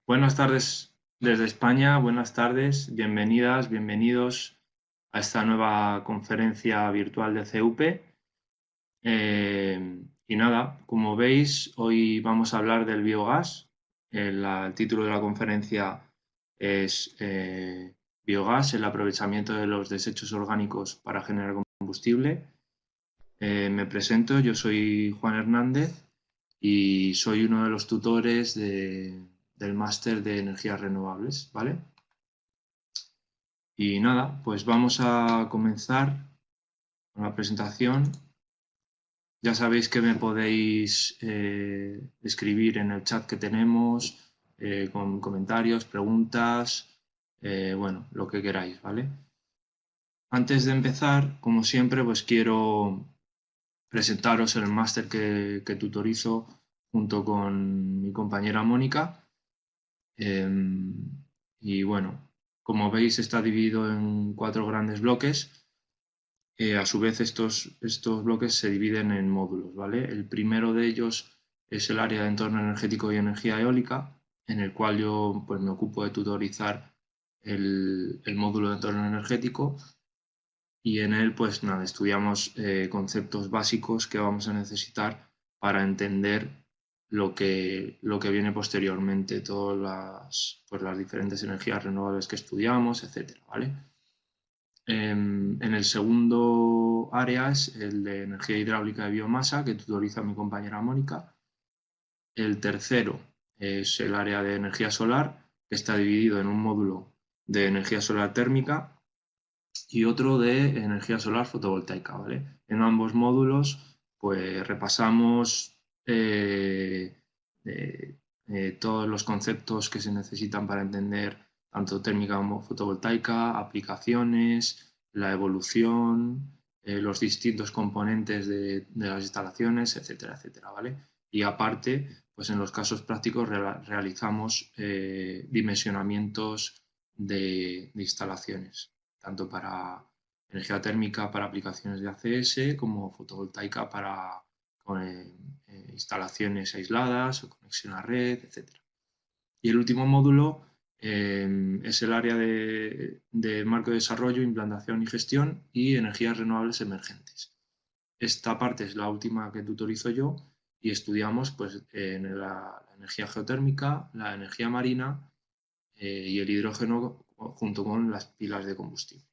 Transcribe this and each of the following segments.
Buenas tardes desde España, buenas tardes, bienvenidas, bienvenidos a esta nueva conferencia virtual de CUP. Y nada, como veis, hoy vamos a hablar del biogás. El título de la conferencia es Biogás, el aprovechamiento de los desechos orgánicos para generar combustible. Me presento, yo soy Juan Hernández y soy uno de los tutores del máster de energías renovables, ¿vale? Y nada, pues vamos a comenzar con la presentación. Ya sabéis que me podéis escribir en el chat que tenemos, con comentarios, preguntas, bueno, lo que queráis, ¿vale? Antes de empezar, como siempre, pues quiero presentaros el máster que tutorizo junto con mi compañera Mónica. Y bueno, como veis está dividido en 4 grandes bloques. A su vez estos bloques se dividen en módulos, ¿vale? El primero de ellos es el área de entorno energético y energía eólica, en el cual yo pues, me ocupo de tutorizar el módulo de entorno energético y en él pues nada, estudiamos conceptos básicos que vamos a necesitar para entender lo que viene posteriormente, todas las diferentes energías renovables que estudiamos, etcétera, ¿vale? En el segundo área es el de energía hidráulica de biomasa, que tutoriza mi compañera Mónica. El tercero es el área de energía solar, que está dividido en un módulo de energía solar térmica y otro de energía solar fotovoltaica, ¿vale? En ambos módulos, pues repasamos todos los conceptos que se necesitan para entender tanto térmica como fotovoltaica, aplicaciones, la evolución, los distintos componentes de las instalaciones, etcétera, etcétera, ¿vale? Y aparte, pues en los casos prácticos realizamos dimensionamientos de instalaciones tanto para energía térmica para aplicaciones de ACS como fotovoltaica para instalaciones aisladas o conexión a red, etc. Y el último módulo es el área de marco de desarrollo, implantación y gestión y energías renovables emergentes. Esta parte es la última que tutorizo yo y estudiamos pues, la energía geotérmica, la energía marina y el hidrógeno junto con las pilas de combustible.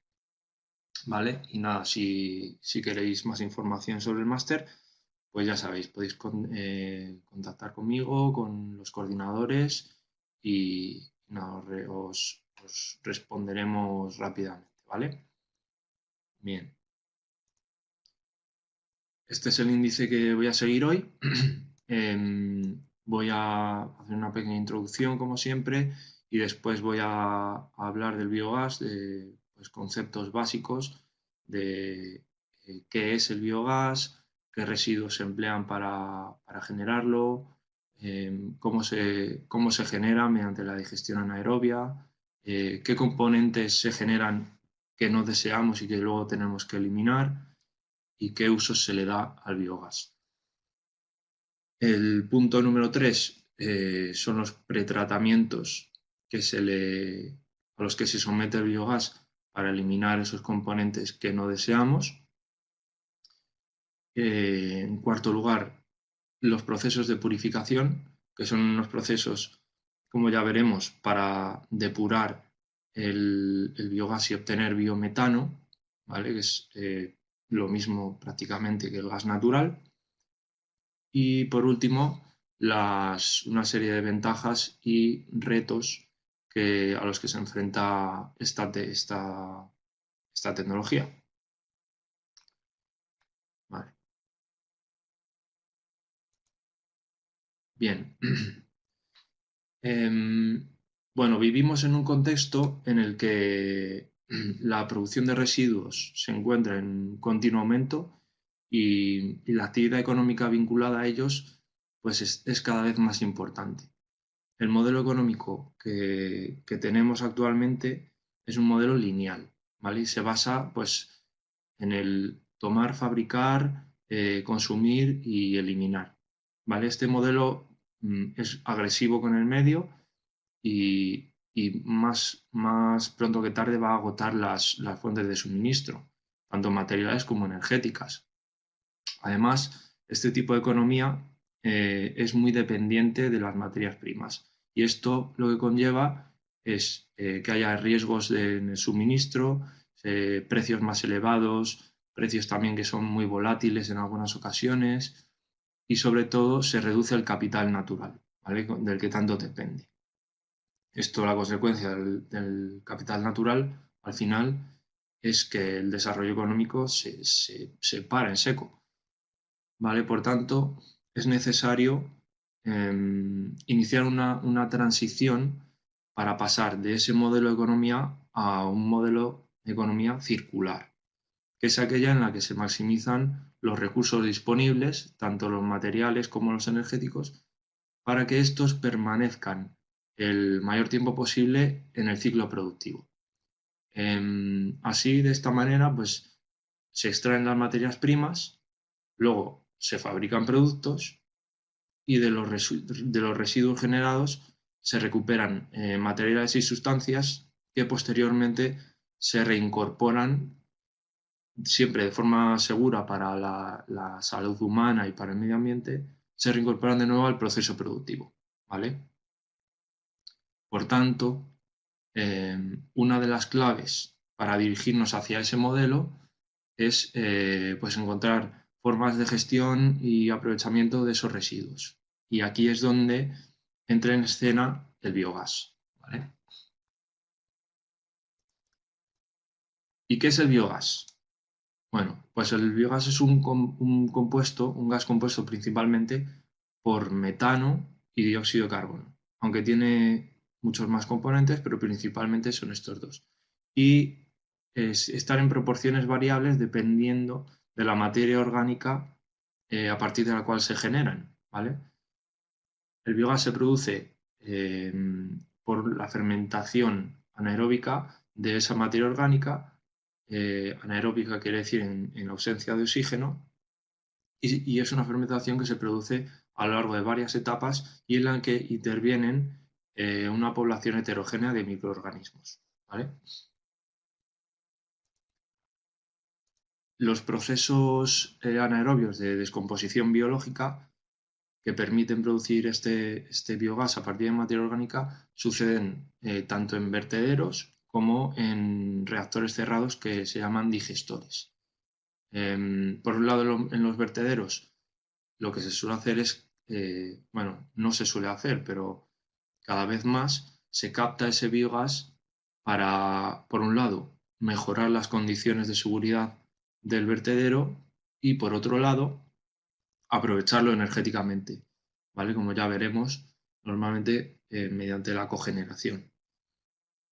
¿Vale? Y nada, si queréis más información sobre el máster, pues ya sabéis, podéis contactar conmigo, con los coordinadores y nada, os responderemos rápidamente, ¿vale? Bien. Este es el índice que voy a seguir hoy. Voy a hacer una pequeña introducción, como siempre, y después voy a hablar del biogás, de pues, conceptos básicos de qué es el biogás, qué residuos se emplean para generarlo, cómo se genera mediante la digestión anaerobia, qué componentes se generan que no deseamos y que luego tenemos que eliminar y qué usos se le da al biogás. El punto número 3 son los pretratamientos a los que se somete el biogás para eliminar esos componentes que no deseamos. En cuarto lugar, los procesos de purificación, que son unos procesos, como ya veremos, para depurar el biogás y obtener biometano, ¿vale? Que es lo mismo prácticamente que el gas natural. Y por último, una serie de ventajas y retos a los que se enfrenta esta tecnología. Vale. Bien. Bueno, vivimos en un contexto en el que la producción de residuos se encuentra en continuo aumento y la actividad económica vinculada a ellos pues es cada vez más importante. El modelo económico que tenemos actualmente es un modelo lineal, ¿vale? Y se basa pues, en el tomar, fabricar, consumir y eliminar, ¿vale? Este modelo es agresivo con el medio y más pronto que tarde va a agotar las fuentes de suministro, tanto materiales como energéticas. Además, este tipo de economía es muy dependiente de las materias primas y esto lo que conlleva es que haya riesgos en el suministro, precios más elevados, precios también que son muy volátiles en algunas ocasiones y sobre todo se reduce el capital natural, ¿vale? Del que tanto depende. Esto, la consecuencia del capital natural, al final, es que el desarrollo económico se para en seco. ¿Vale? Por tanto, es necesario iniciar una transición para pasar de ese modelo de economía a un modelo de economía circular, que es aquella en la que se maximizan los recursos disponibles, tanto los materiales como los energéticos, para que estos permanezcan el mayor tiempo posible en el ciclo productivo. Así, de esta manera, pues se extraen las materias primas, luego se fabrican productos y de los residuos generados se recuperan materiales y sustancias que posteriormente se reincorporan siempre de forma segura para la salud humana y para el medio ambiente, se reincorporan de nuevo al proceso productivo, ¿vale? Por tanto, una de las claves para dirigirnos hacia ese modelo es pues encontrar formas de gestión y aprovechamiento de esos residuos. Y aquí es donde entra en escena el biogás, ¿vale? ¿Y qué es el biogás? Bueno, pues el biogás es un compuesto, un gas compuesto principalmente por metano y dióxido de carbono, aunque tiene muchos más componentes, pero principalmente son estos dos. Y están en proporciones variables dependiendo de la materia orgánica a partir de la cual se generan, ¿vale? El biogás se produce por la fermentación anaeróbica de esa materia orgánica. Anaeróbica quiere decir en ausencia de oxígeno, y es una fermentación que se produce a lo largo de varias etapas y en la que intervienen una población heterogénea de microorganismos, ¿vale? Los procesos anaerobios de descomposición biológica que permiten producir este biogás a partir de materia orgánica suceden tanto en vertederos como en reactores cerrados que se llaman digestores. Por un lado, en los vertederos, lo que se suele hacer es, bueno, no se suele hacer, pero cada vez más se capta ese biogás para, por un lado, mejorar las condiciones de seguridad del vertedero y, por otro lado, aprovecharlo energéticamente, ¿vale? Como ya veremos, normalmente mediante la cogeneración.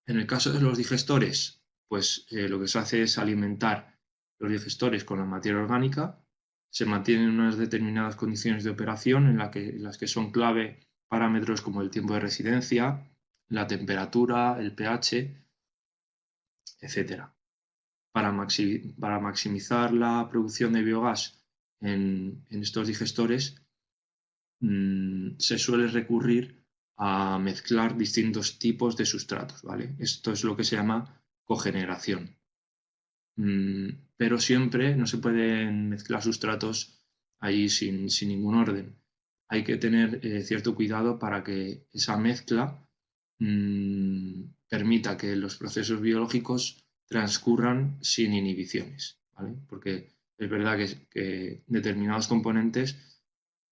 En el caso de los digestores, pues lo que se hace es alimentar los digestores con la materia orgánica, se mantienen unas determinadas condiciones de operación en las que son clave parámetros como el tiempo de residencia, la temperatura, el pH, etc. Para maximizar la producción de biogás en estos digestores, se suele recurrir a mezclar distintos tipos de sustratos, ¿vale? Esto es lo que se llama cogeneración. Pero siempre no se pueden mezclar sustratos ahí sin ningún orden. Hay que tener cierto cuidado para que esa mezcla permita que los procesos biológicos transcurran sin inhibiciones, ¿vale? Porque es verdad que determinados componentes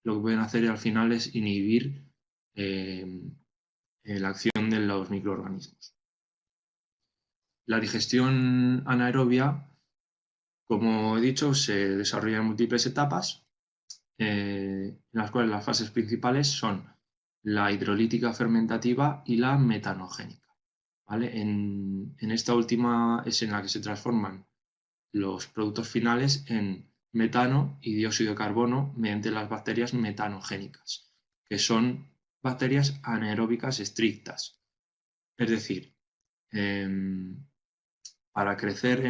lo que pueden hacer al final es inhibir la acción de los microorganismos. La digestión anaerobia, como he dicho, se desarrolla en múltiples etapas, en las cuales las fases principales son la hidrolítica fermentativa y la metanogénica, ¿vale? En esta última es en la que se transforman los productos finales en metano y dióxido de carbono mediante las bacterias metanogénicas, que son bacterias anaeróbicas estrictas. Es decir, para crecer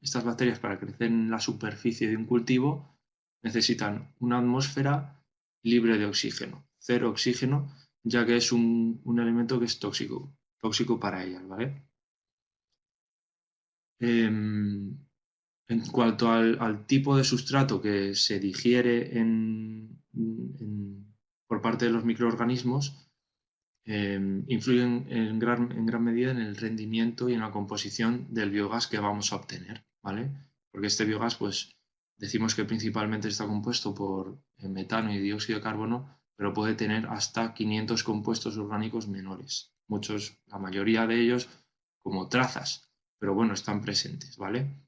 estas bacterias, para crecer en la superficie de un cultivo, necesitan una atmósfera libre de oxígeno, cero oxígeno, ya que es un elemento que es tóxico para ellas, ¿vale? En cuanto al tipo de sustrato que se digiere por parte de los microorganismos, influyen en gran medida en el rendimiento y en la composición del biogás que vamos a obtener, ¿vale? Porque este biogás, pues, decimos que principalmente está compuesto por metano y dióxido de carbono, pero puede tener hasta 500 compuestos orgánicos menores. La mayoría de ellos, como trazas, pero bueno, están presentes, ¿vale?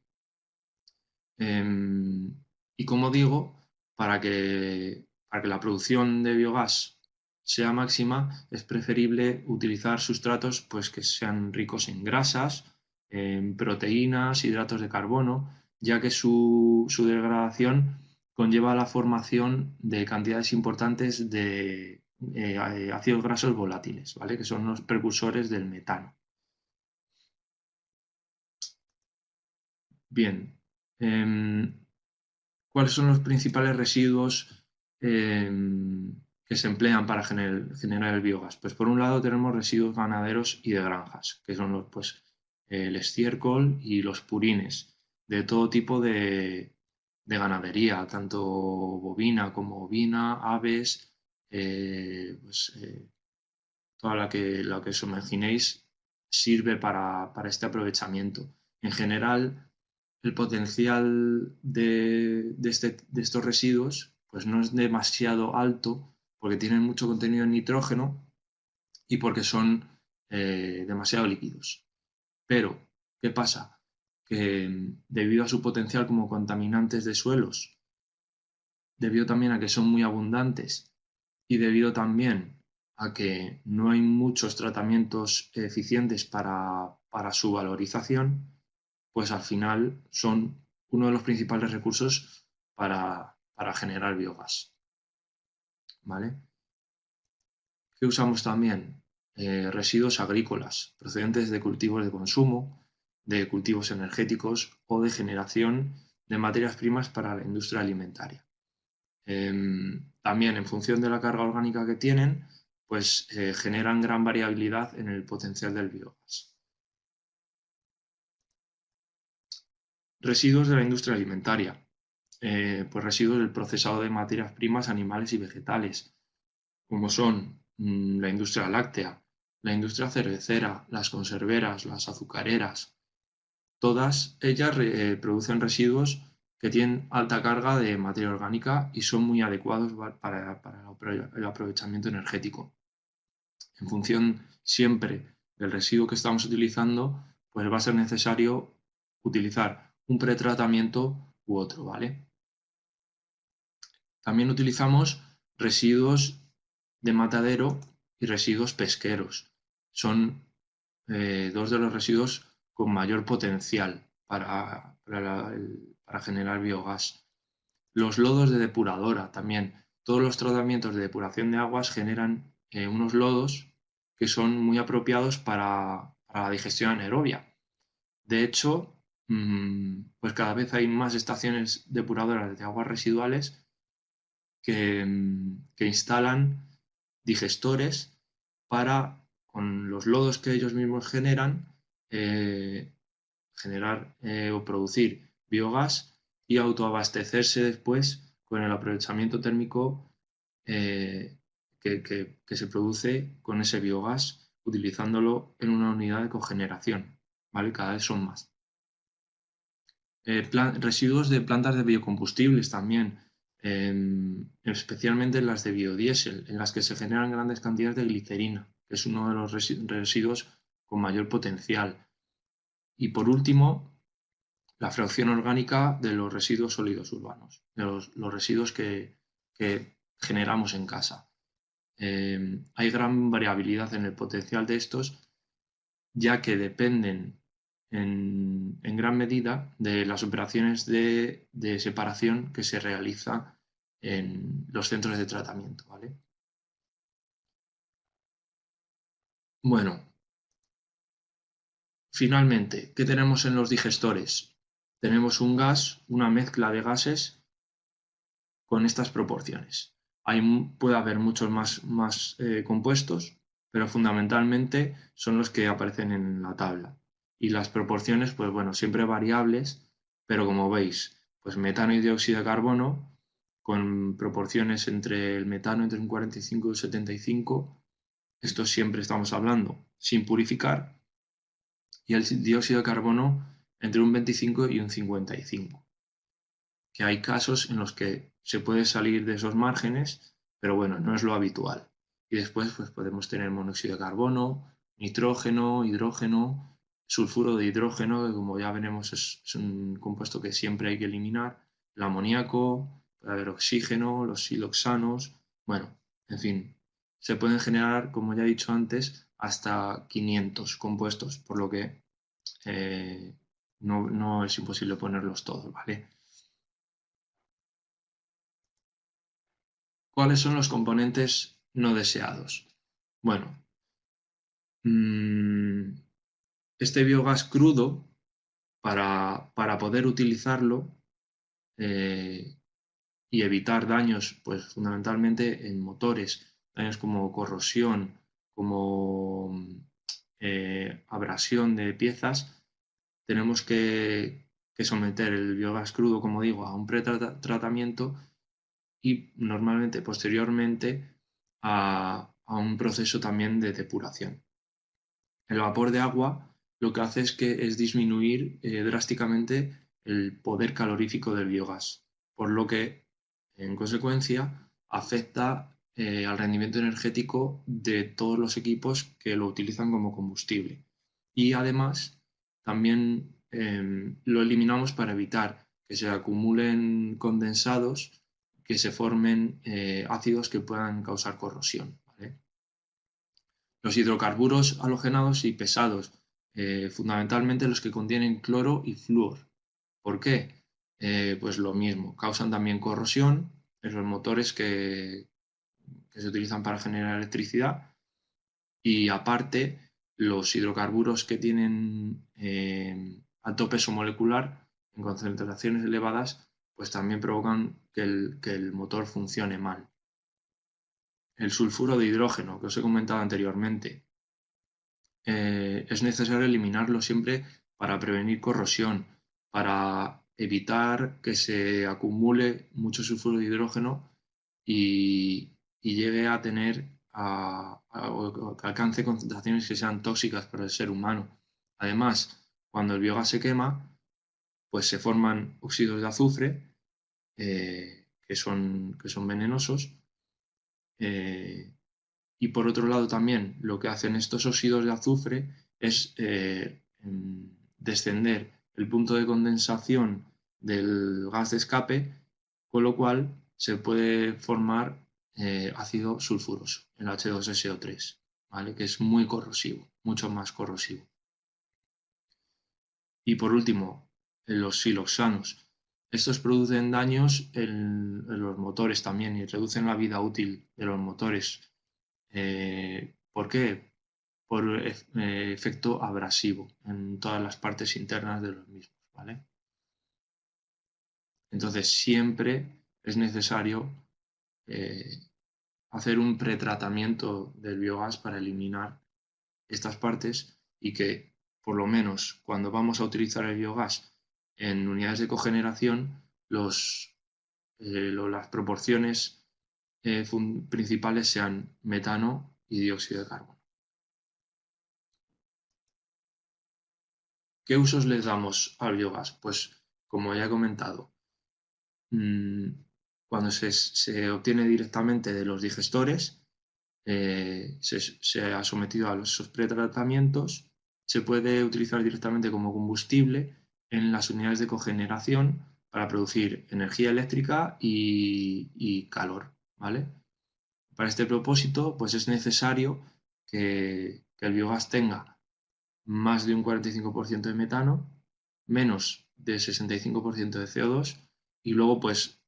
Y como digo, para que la producción de biogás sea máxima, es preferible utilizar sustratos pues, que sean ricos en grasas, en proteínas, hidratos de carbono, ya que su degradación conlleva la formación de cantidades importantes de ácidos grasos volátiles, ¿vale? Que son los precursores del metano. Bien, ¿cuáles son los principales residuos que se emplean para generar el biogás? Pues por un lado tenemos residuos ganaderos y de granjas, que son pues, el estiércol y los purines de todo tipo de ganadería, tanto bovina como ovina, aves, pues, toda la que os imaginéis sirve para este aprovechamiento. En general, el potencial de estos residuos pues no es demasiado alto porque tienen mucho contenido en nitrógeno y porque son demasiado líquidos. Pero, ¿qué pasa? Que debido a su potencial como contaminantes de suelos, debido también a que son muy abundantes y debido también a que no hay muchos tratamientos eficientes para su valorización, pues al final son uno de los principales recursos para generar biogás. ¿Vale? ¿Qué usamos también? Residuos agrícolas procedentes de cultivos de consumo, de cultivos energéticos o de generación de materias primas para la industria alimentaria. También en función de la carga orgánica que tienen, pues generan gran variabilidad en el potencial del biogás. Residuos de la industria alimentaria. Pues residuos del procesado de materias primas animales y vegetales, como son la industria láctea, la industria cervecera, las conserveras, las azucareras. Todas ellas producen residuos que tienen alta carga de materia orgánica y son muy adecuados para el aprovechamiento energético. En función siempre del residuo que estamos utilizando, pues va a ser necesario utilizar un pretratamiento u otro, ¿vale? También utilizamos residuos de matadero y residuos pesqueros. Son dos de los residuos con mayor potencial para generar biogás. Los lodos de depuradora también. Todos los tratamientos de depuración de aguas generan unos lodos que son muy apropiados para la digestión anaerobia. De hecho, pues cada vez hay más estaciones depuradoras de aguas residuales que instalan digestores para, con los lodos que ellos mismos generan, generar o producir biogás y autoabastecerse después con el aprovechamiento térmico que se produce con ese biogás utilizándolo en una unidad de cogeneración, ¿vale? Cada vez son más. Residuos de plantas de biocombustibles también, especialmente las de biodiesel, en las que se generan grandes cantidades de glicerina, que es uno de los residuos con mayor potencial. Y por último, la fracción orgánica de los residuos sólidos urbanos, de los residuos que generamos en casa. Hay gran variabilidad en el potencial de estos, ya que dependen en gran medida de las operaciones de separación que se realiza en los centros de tratamiento, ¿vale? Bueno, finalmente, ¿qué tenemos en los digestores? Tenemos un gas, una mezcla de gases con estas proporciones. Puede haber muchos más compuestos, pero fundamentalmente son los que aparecen en la tabla. Y las proporciones, pues bueno, siempre variables, pero como veis, pues metano y dióxido de carbono, con proporciones entre el metano entre un 45 y un 75, esto siempre estamos hablando sin purificar, y el dióxido de carbono entre un 25 y un 55. Que hay casos en los que se puede salir de esos márgenes, pero bueno, no es lo habitual. Y después pues podemos tener monóxido de carbono, nitrógeno, hidrógeno, sulfuro de hidrógeno, que como ya veremos es un compuesto que siempre hay que eliminar, el amoníaco, puede haber oxígeno, los siloxanos, bueno, en fin, se pueden generar, como ya he dicho antes, hasta 500 compuestos, por lo que no es imposible ponerlos todos, ¿vale? ¿Cuáles son los componentes no deseados? Bueno, este biogás crudo, para poder utilizarlo y evitar daños, pues fundamentalmente en motores, daños como corrosión, como abrasión de piezas, tenemos que someter el biogás crudo, como digo, a un pretratamiento y normalmente posteriormente a un proceso también de depuración. El vapor de agua lo que hace es disminuir drásticamente el poder calorífico del biogás, por lo que en consecuencia afecta al rendimiento energético de todos los equipos que lo utilizan como combustible. Y además también lo eliminamos para evitar que se acumulen condensados, que se formen ácidos que puedan causar corrosión, ¿vale? Los hidrocarburos halogenados y pesados, fundamentalmente los que contienen cloro y flúor. ¿Por qué? Pues lo mismo, causan también corrosión en los motores que se utilizan para generar electricidad y aparte los hidrocarburos que tienen alto peso molecular en concentraciones elevadas pues también provocan que el motor funcione mal. El sulfuro de hidrógeno que os he comentado anteriormente, es necesario eliminarlo siempre para prevenir corrosión, para evitar que se acumule mucho sulfuro de hidrógeno y llegue a tener o que alcance concentraciones que sean tóxicas para el ser humano. Además, cuando el biogás se quema, pues se forman óxidos de azufre que son venenosos. Y por otro lado también lo que hacen estos óxidos de azufre es descender el punto de condensación del gas de escape, con lo cual se puede formar ácido sulfuroso, el H2SO3, ¿vale? Que es muy corrosivo, mucho más corrosivo. Y por último, los siloxanos. Estos producen daños en los motores también y reducen la vida útil de los motores. ¿Por qué? Por efecto abrasivo en todas las partes internas de los mismos, ¿vale? Entonces siempre es necesario eh, hacer un pretratamiento del biogás para eliminar estas partes y que por lo menos cuando vamos a utilizar el biogás en unidades de cogeneración, las proporciones principales sean metano y dióxido de carbono. ¿Qué usos les damos al biogás? Pues como ya he comentado, cuando se obtiene directamente de los digestores, se ha sometido a esos pretratamientos, se puede utilizar directamente como combustible en las unidades de cogeneración para producir energía eléctrica y calor, ¿vale? Para este propósito, pues es necesario que el biogás tenga más de un 45% de metano, menos de 65% de CO2 y luego pues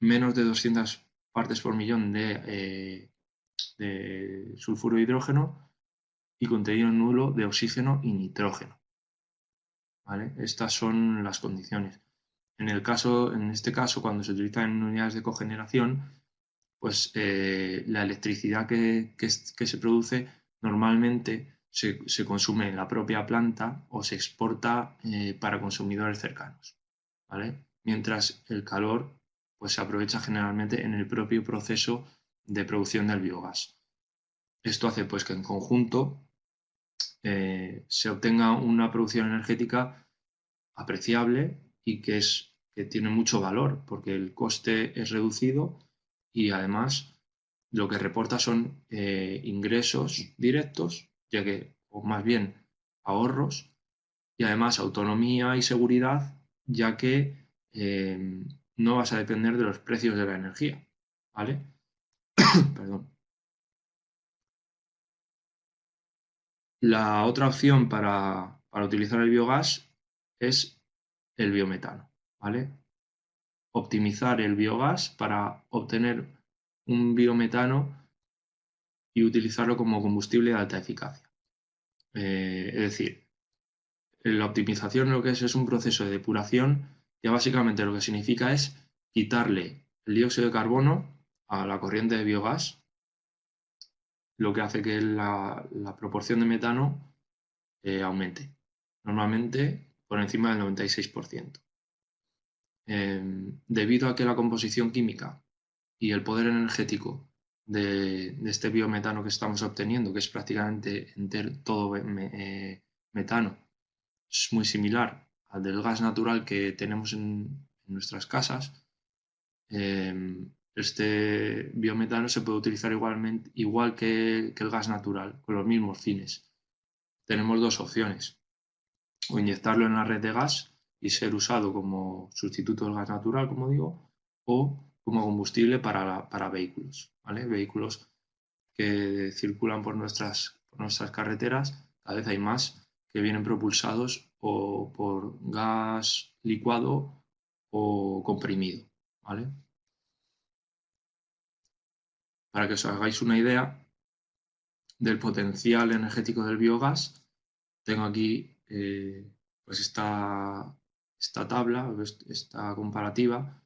menos de 200 partes por millón de sulfuro de hidrógeno y contenido nulo de oxígeno y nitrógeno, ¿vale? Estas son las condiciones. En este caso, cuando se utiliza en unidades de cogeneración, pues la electricidad que se produce normalmente se consume en la propia planta o se exporta para consumidores cercanos, ¿vale? Mientras el calor pues, se aprovecha generalmente en el propio proceso de producción del biogás. Esto hace pues, que en conjunto se obtenga una producción energética apreciable y que tiene mucho valor porque el coste es reducido y además lo que reporta son ingresos directos, ya que, o más bien ahorros, y además autonomía y seguridad, ya que no vas a depender de los precios de la energía, ¿vale? Perdón. La otra opción para utilizar el biogás es el biometano, ¿vale? Optimizar el biogás para obtener un biometano y utilizarlo como combustible de alta eficacia. Es decir, la optimización lo que es un proceso de depuración que básicamente lo que significa es quitarle el dióxido de carbono a la corriente de biogás, lo que hace que la proporción de metano aumente, normalmente por encima del 96%. Debido a que la composición química y el poder energético de este biometano que estamos obteniendo, que es prácticamente todo metano, es muy similar al del gas natural que tenemos en nuestras casas, este biometano se puede utilizar igual que el gas natural, con los mismos fines. Tenemos dos opciones: o inyectarlo en la red de gas y ser usado como sustituto del gas natural, como digo, o como combustible para vehículos, ¿vale? Vehículos que circulan por nuestras carreteras, cada vez hay más que vienen propulsados o por gas licuado o comprimido, ¿vale? Para que os hagáis una idea del potencial energético del biogás, tengo aquí pues esta tabla, esta comparativa,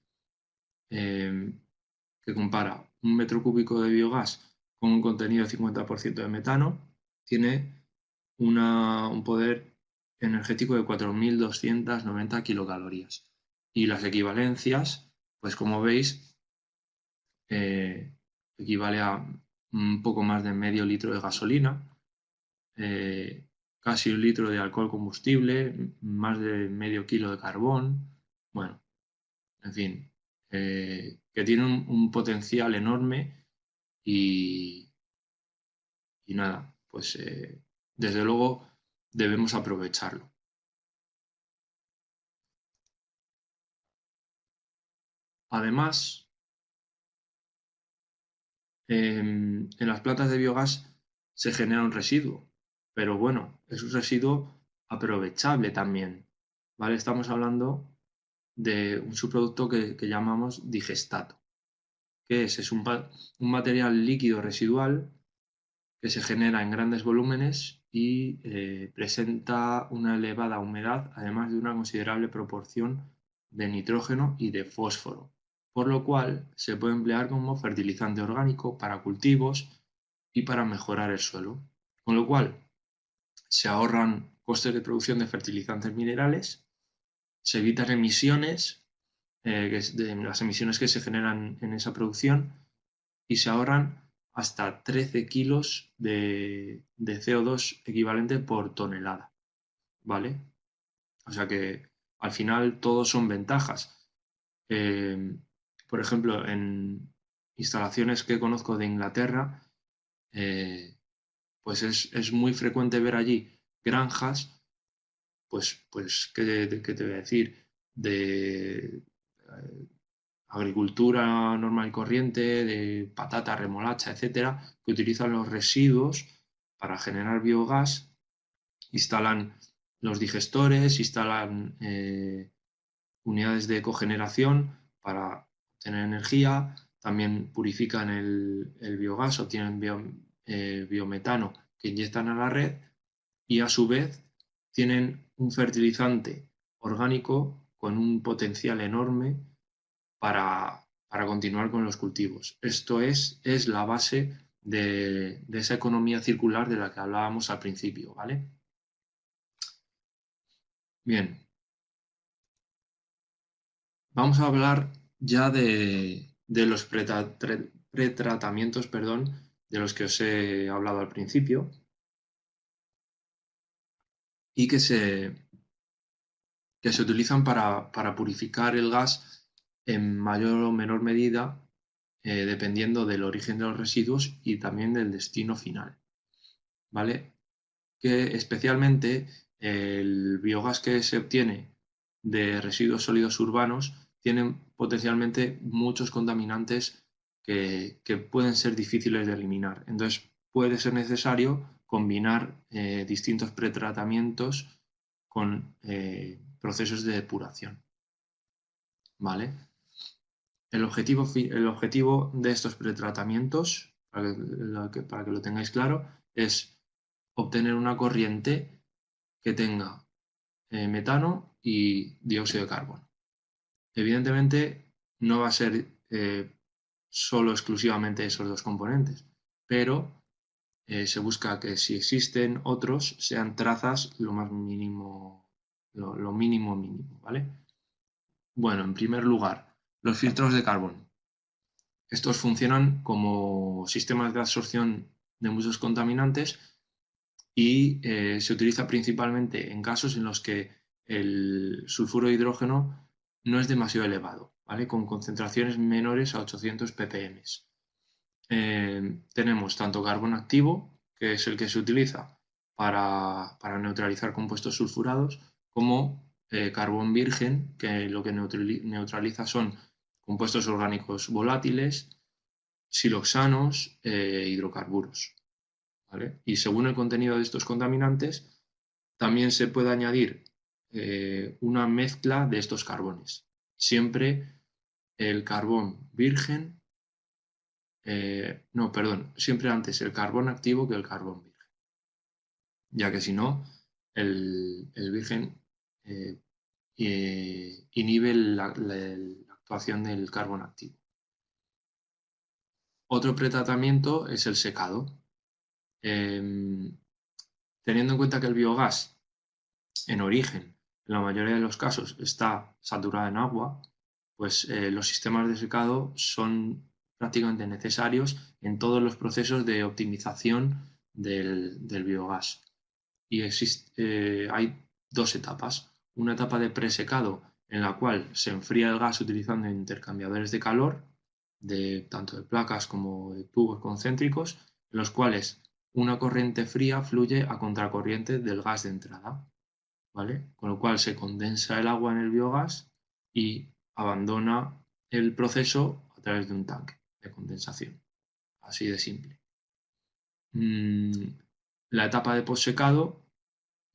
que compara un metro cúbico de biogás con un contenido de 50% de metano, tiene un poder energético de 4.290 kilocalorías. Y las equivalencias, pues como veis, equivale a un poco más de medio litro de gasolina, casi un litro de alcohol combustible, más de medio kilo de carbón, bueno, en fin, que tiene un potencial enorme y nada, pues desde luego debemos aprovecharlo. Además, en las plantas de biogás se genera un residuo, pero bueno, es un residuo aprovechable también, ¿vale? Estamos hablando de un subproducto que llamamos digestato. ¿Qué es? Es un material líquido residual que se genera en grandes volúmenes y presenta una elevada humedad, además de una considerable proporción de nitrógeno y de fósforo, por lo cual se puede emplear como fertilizante orgánico para cultivos y para mejorar el suelo, con lo cual se ahorran costes de producción de fertilizantes minerales, se evitan emisiones, las emisiones que se generan en esa producción, y se ahorran hasta 13 kilos de CO2 equivalente por tonelada, ¿vale? O sea que al final todos son ventajas. Por ejemplo, en instalaciones que conozco de Inglaterra, pues es muy frecuente ver allí granjas, pues ¿qué te voy a decir? De agricultura normal y corriente, de patata, remolacha, etcétera, que utilizan los residuos para generar biogás, instalan los digestores, instalan unidades de cogeneración para obtener energía, también purifican el biogás, obtienen biometano que inyectan a la red y a su vez tienen un fertilizante orgánico con un potencial enorme para para continuar con los cultivos. Esto es la base de esa economía circular de la que hablábamos al principio, ¿vale? Bien, vamos a hablar ya de los pretratamientos, perdón, de los que os he hablado al principio y que se utilizan para purificar el gas en mayor o menor medida, dependiendo del origen de los residuos y también del destino final, ¿vale? Que especialmente el biogás que se obtiene de residuos sólidos urbanos tienen potencialmente muchos contaminantes que pueden ser difíciles de eliminar. Entonces puede ser necesario combinar distintos pretratamientos con procesos de depuración. ¿Vale? El objetivo de estos pretratamientos, para que lo tengáis claro, es obtener una corriente que tenga metano y dióxido de carbono. Evidentemente no va a ser solo exclusivamente esos dos componentes, pero se busca que si existen otros sean trazas lo más mínimo, lo mínimo mínimo, ¿vale? Bueno, en primer lugar, los filtros de carbono. Estos funcionan como sistemas de absorción de muchos contaminantes y se utiliza principalmente en casos en los que el sulfuro de hidrógeno no es demasiado elevado, ¿vale? Con concentraciones menores a 800 ppm. Tenemos tanto carbón activo, que es el que se utiliza para neutralizar compuestos sulfurados, como carbón virgen, que lo que neutraliza son compuestos orgánicos volátiles, siloxanos, hidrocarburos. ¿Vale? Y según el contenido de estos contaminantes, también se puede añadir una mezcla de estos carbones. Siempre el carbón virgen, no, perdón, siempre antes el carbón activo que el carbón virgen, ya que si no, el virgen inhibe la actuación del carbón activo. Otro pretratamiento es el secado. Teniendo en cuenta que el biogás en origen, en la mayoría de los casos, está saturado en agua, pues los sistemas de secado son prácticamente necesarios en todos los procesos de optimización del biogás. Y hay dos etapas. Una etapa de presecado en la cual se enfría el gas utilizando intercambiadores de calor, tanto de placas como de tubos concéntricos, en los cuales una corriente fría fluye a contracorriente del gas de entrada, ¿vale? Con lo cual se condensa el agua en el biogás y abandona el proceso a través de un tanque de condensación. Así de simple. La etapa de possecado,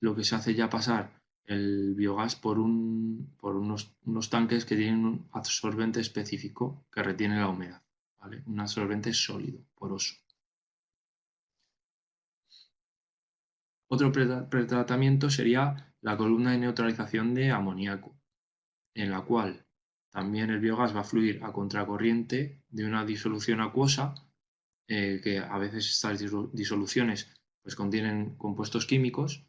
lo que se hace ya pasar el biogás por unos tanques que tienen un absorbente específico que retiene la humedad, ¿vale? Un absorbente sólido, poroso. Otro pretratamiento sería la columna de neutralización de amoníaco, en la cual también el biogás va a fluir a contracorriente de una disolución acuosa, que a veces estas disoluciones pues, contienen compuestos químicos,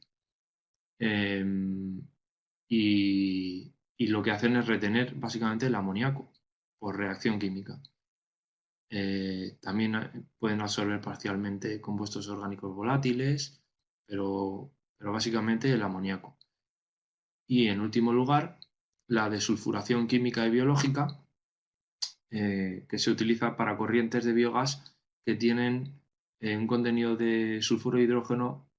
y lo que hacen es retener básicamente el amoníaco por reacción química. También pueden absorber parcialmente compuestos orgánicos volátiles, pero básicamente el amoníaco. Y en último lugar, la desulfuración química y biológica, que se utiliza para corrientes de biogás que tienen un contenido de sulfuro de hidrógeno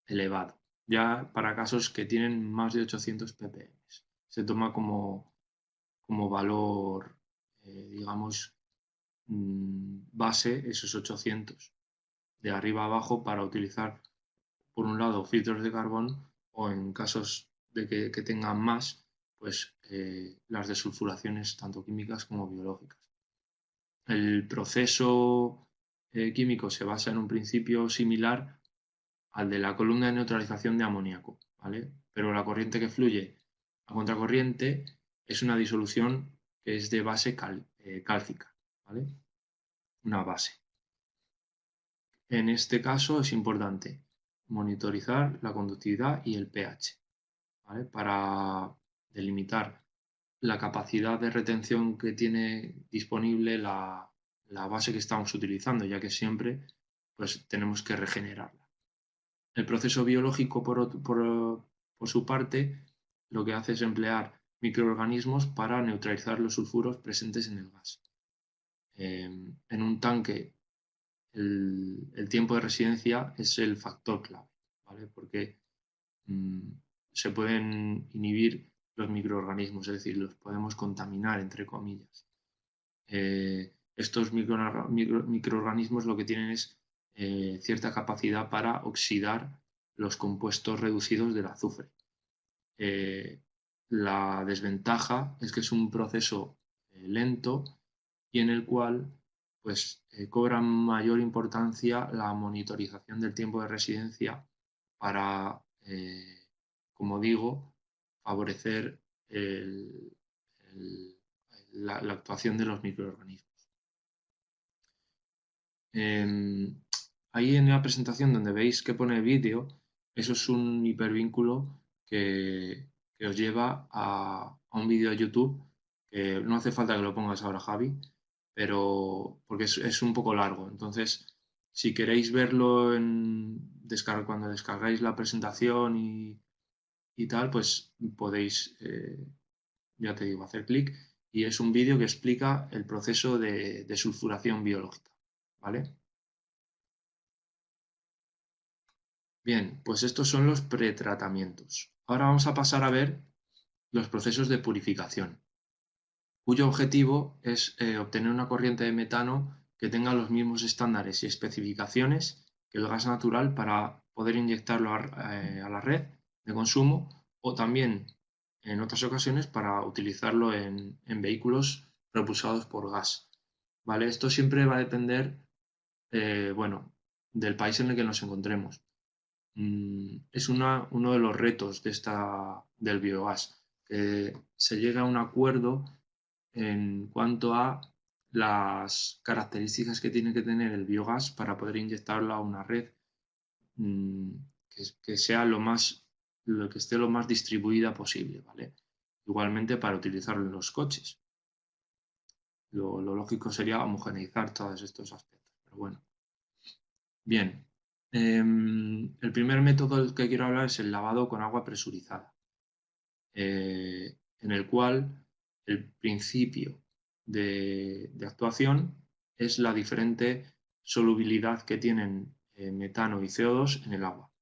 elevado, ya para casos que tienen más de 800 ppm. Se toma como valor, digamos, base esos 800 de arriba a abajo para utilizar, por un lado, filtros de carbón o en casos de que tengan más, pues las desulfuraciones tanto químicas como biológicas. El proceso químico se basa en un principio similar al de la columna de neutralización de amoníaco, ¿vale? Pero la corriente que fluye a contracorriente es una disolución que es de base cálcica, ¿vale? Una base. En este caso es importante monitorizar la conductividad y el pH, ¿vale? Para delimitar la capacidad de retención que tiene disponible la base que estamos utilizando, ya que siempre pues, tenemos que regenerarla. El proceso biológico, por su parte, lo que hace es emplear microorganismos para neutralizar los sulfuros presentes en el gas. En un tanque, el tiempo de residencia es el factor clave, ¿vale? Porque se pueden inhibir los microorganismos, es decir, los podemos contaminar, entre comillas. Estos microorganismos lo que tienen es cierta capacidad para oxidar los compuestos reducidos del azufre. La desventaja es que es un proceso lento y en el cual pues, cobra mayor importancia la monitorización del tiempo de residencia para, como digo, favorecer la actuación de los microorganismos. Ahí en la presentación donde veis que pone vídeo, eso es un hipervínculo que os lleva a un vídeo de YouTube, que no hace falta que lo pongas ahora, Javi, pero porque es un poco largo. Entonces, si queréis verlo cuando descargáis la presentación y tal, pues podéis, ya te digo, hacer clic y es un vídeo que explica el proceso de sulfuración biológica, ¿vale? Bien, pues estos son los pretratamientos. Ahora vamos a pasar a ver los procesos de purificación, cuyo objetivo es obtener una corriente de metano que tenga los mismos estándares y especificaciones que el gas natural para poder inyectarlo a la red de consumo o también en otras ocasiones para utilizarlo en vehículos propulsados por gas. ¿Vale? Esto siempre va a depender bueno, del país en el que nos encontremos. Es uno de los retos del biogás, que se llega a un acuerdo en cuanto a las características que tiene que tener el biogás para poder inyectarlo a una red que sea lo que esté lo más distribuida posible, ¿vale? Igualmente para utilizarlo en los coches. Lo lógico sería homogeneizar todos estos aspectos, pero bueno. Bien, el primer método del que quiero hablar es el lavado con agua presurizada, en el cual el principio de actuación es la diferente solubilidad que tienen metano y CO2 en el agua.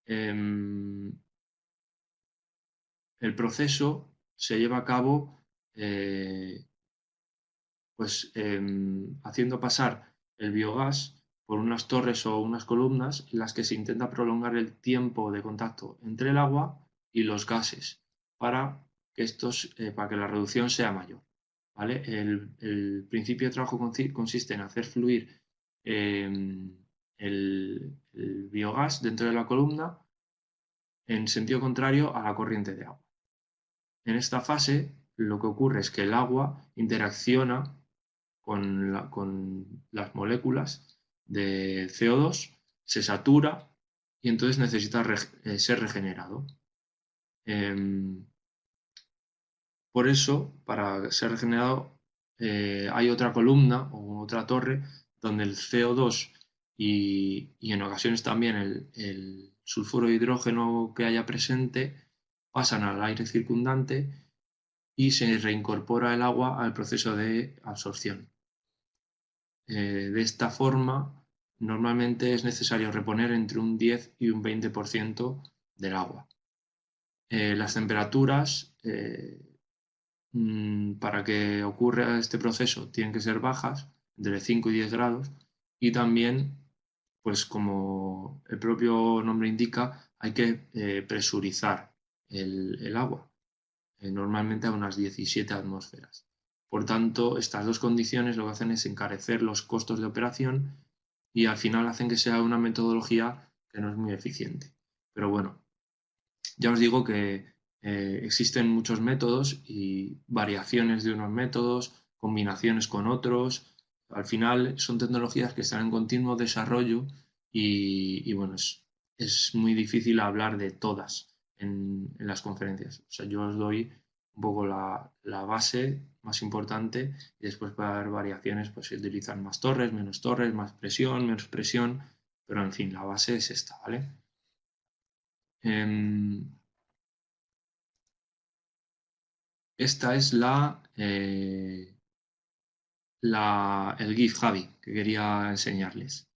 El proceso se lleva a cabo pues, haciendo pasar el biogás por unas torres o unas columnas en las que se intenta prolongar el tiempo de contacto entre el agua y los gases para que la reducción sea mayor. ¿Vale? El principio de trabajo consiste en hacer fluir el biogás dentro de la columna en sentido contrario a la corriente de agua. En esta fase lo que ocurre es que el agua interacciona con las moléculas de CO2, se satura y entonces necesita ser regenerado. Por eso, para ser regenerado, hay otra columna o otra torre donde el CO2 y en ocasiones también el sulfuro de hidrógeno que haya presente pasan al aire circundante y se reincorpora el agua al proceso de absorción. De esta forma, normalmente es necesario reponer entre un 10 y un 20% del agua. Las temperaturas para que ocurra este proceso tienen que ser bajas, entre 5 y 10 grados, y también, pues como el propio nombre indica, hay que presurizar el agua, normalmente a unas 17 atmósferas. Por tanto, estas dos condiciones lo que hacen es encarecer los costos de operación y al final hacen que sea una metodología que no es muy eficiente. Pero bueno, ya os digo que existen muchos métodos y variaciones de unos métodos, combinaciones con otros. Al final son tecnologías que están en continuo desarrollo y bueno, es muy difícil hablar de todas en las conferencias. O sea, yo os doy un poco la base más importante y después para dar variaciones pues se utilizan más torres, más presión, menos presión, pero en fin, la base es esta, ¿vale? Esta es el GIF, Javi, que quería enseñarles.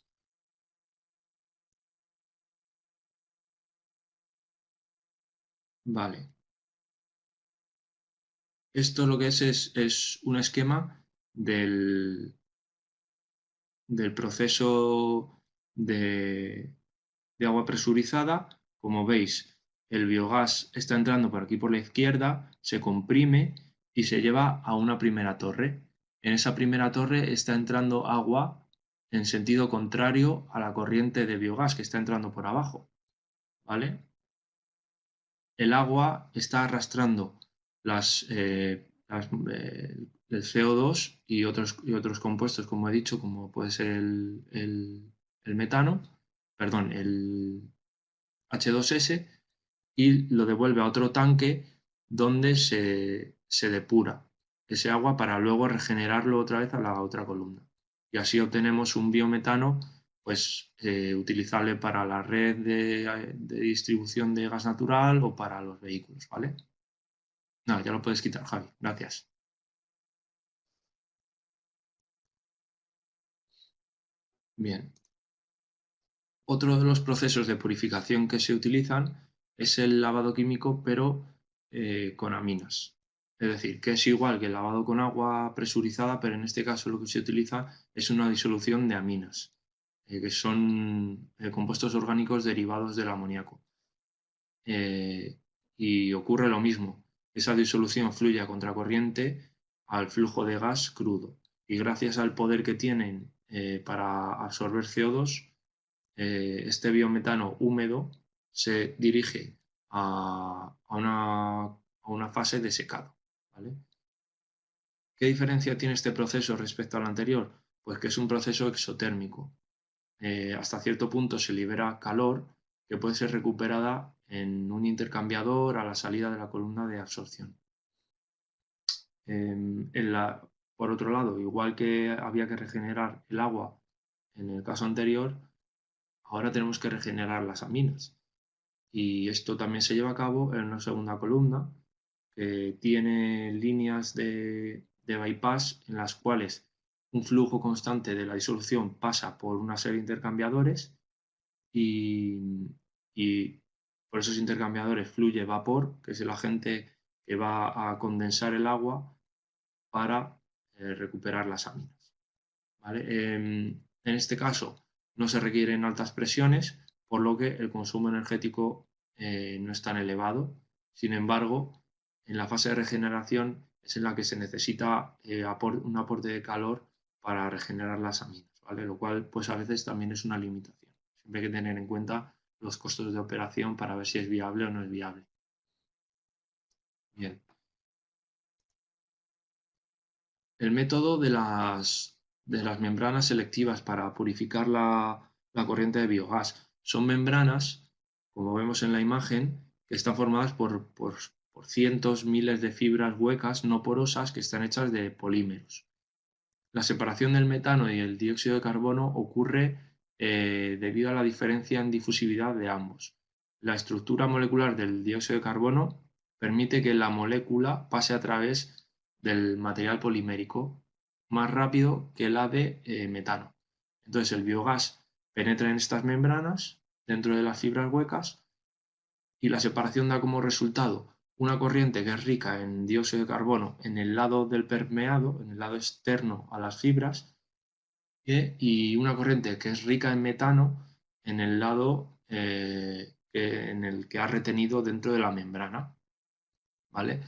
Vale. Esto lo que es un esquema del proceso de agua presurizada. Como veis, el biogás está entrando por aquí por la izquierda, se comprime y se lleva a una primera torre. En esa primera torre está entrando agua en sentido contrario a la corriente de biogás que está entrando por abajo, ¿vale? El agua está arrastrando el CO2 y otros compuestos, como he dicho, como puede ser el metano, perdón, el H2S, y lo devuelve a otro tanque donde se depura ese agua para luego regenerarlo otra vez a la otra columna. Y así obtenemos un biometano pues, utilizable para la red de distribución de gas natural o para los vehículos, ¿vale? Nada, ya lo puedes quitar, Javi. Gracias. Bien. Otro de los procesos de purificación que se utilizan es el lavado químico, pero con aminas. Es decir, que es igual que el lavado con agua presurizada, pero en este caso lo que se utiliza es una disolución de aminas, que son compuestos orgánicos derivados del amoníaco. Y ocurre lo mismo. Esa disolución fluye a contracorriente al flujo de gas crudo. Y gracias al poder que tienen para absorber CO2, este biometano húmedo se dirige a una fase de secado, ¿vale? ¿Qué diferencia tiene este proceso respecto al anterior? Pues que es un proceso exotérmico. Hasta cierto punto se libera calor que puede ser recuperada en un intercambiador a la salida de la columna de absorción. Por otro lado, igual que había que regenerar el agua en el caso anterior, ahora tenemos que regenerar las aminas. Y esto también se lleva a cabo en una segunda columna que tiene líneas de bypass en las cuales un flujo constante de la disolución pasa por una serie de intercambiadores y por esos intercambiadores fluye vapor, que es el agente que va a condensar el agua para recuperar las aminas, ¿vale? En este caso no se requieren altas presiones, por lo que el consumo energético no es tan elevado. Sin embargo, en la fase de regeneración es en la que se necesita un aporte de calor para regenerar las aminas, ¿vale? Lo cual pues a veces también es una limitación. Siempre hay que tener en cuenta los costos de operación para ver si es viable o no es viable. Bien. El método de las membranas selectivas para purificar la corriente de biogás. Son membranas, como vemos en la imagen, que están formadas por cientos, miles de fibras huecas no porosas que están hechas de polímeros. La separación del metano y el dióxido de carbono ocurre debido a la diferencia en difusividad de ambos. La estructura molecular del dióxido de carbono permite que la molécula pase a través del material polimérico más rápido que la de metano. Entonces el biogás penetra en estas membranas dentro de las fibras huecas y la separación da como resultado una corriente que es rica en dióxido de carbono en el lado del permeado, en el lado externo a las fibras, y una corriente que es rica en metano en el lado en el que ha retenido dentro de la membrana, ¿vale?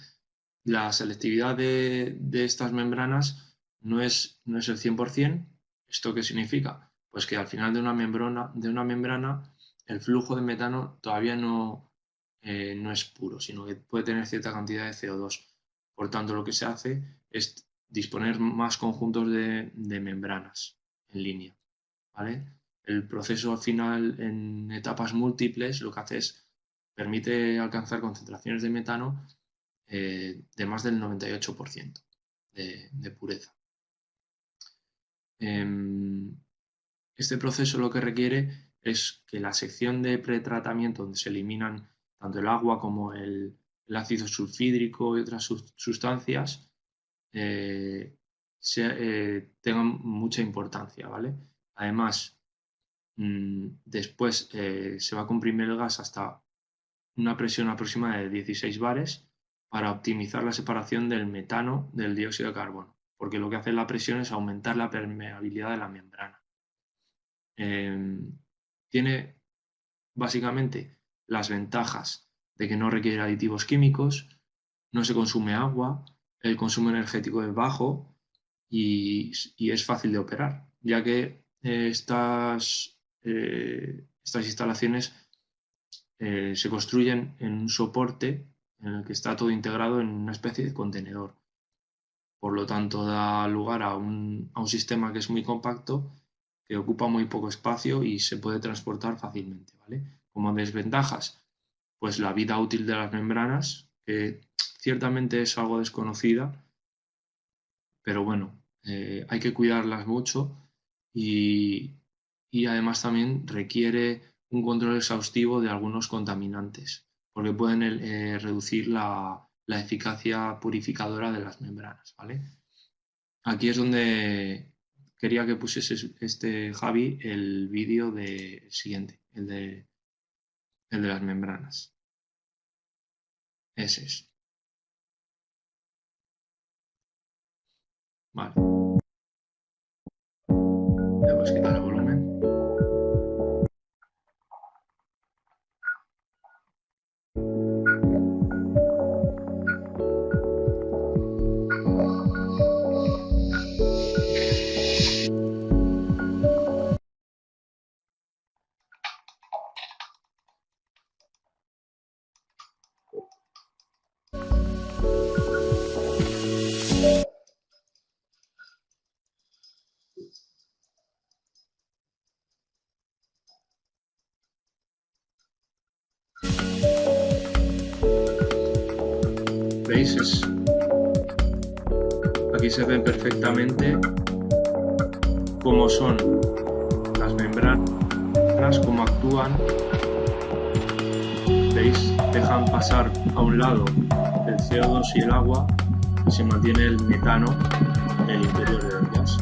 La selectividad de estas membranas no es el 100%. ¿Esto qué significa? Pues que al final de una membrana el flujo de metano todavía no es puro, sino que puede tener cierta cantidad de CO2. Por tanto, lo que se hace es disponer más conjuntos de membranas en línea, ¿vale? El proceso final en etapas múltiples lo que hace es permite alcanzar concentraciones de metano de más del 98% de pureza. Este proceso lo que requiere es que la sección de pretratamiento, donde se eliminan tanto el agua como el ácido sulfídrico y otras sustancias, tengan mucha importancia, ¿vale? Además, después se va a comprimir el gas hasta una presión aproximada de 16 bares para optimizar la separación del metano del dióxido de carbono, porque lo que hace la presión es aumentar la permeabilidad de la membrana. Tiene básicamente las ventajas de que no requiere aditivos químicos, no se consume agua, el consumo energético es bajo y es fácil de operar, ya que estas instalaciones se construyen en un soporte en el que está todo integrado en una especie de contenedor. Por lo tanto, da lugar a un sistema que es muy compacto, que ocupa muy poco espacio y se puede transportar fácilmente, ¿vale? Como desventajas, pues la vida útil de las membranas, que ciertamente es algo desconocida, pero bueno, hay que cuidarlas mucho y además también requiere un control exhaustivo de algunos contaminantes, porque pueden reducir la eficacia purificadora de las membranas, ¿vale? Aquí es donde quería que pusieses Javi el vídeo siguiente, el de las membranas. Ese es. Vale. Le puedes quitar el volumen. ¿Veis? Aquí se ve perfectamente cómo son las membranas, cómo actúan. ¿Veis? Dejan pasar a un lado el CO2 y el agua y se mantiene el metano en el interior de ellas.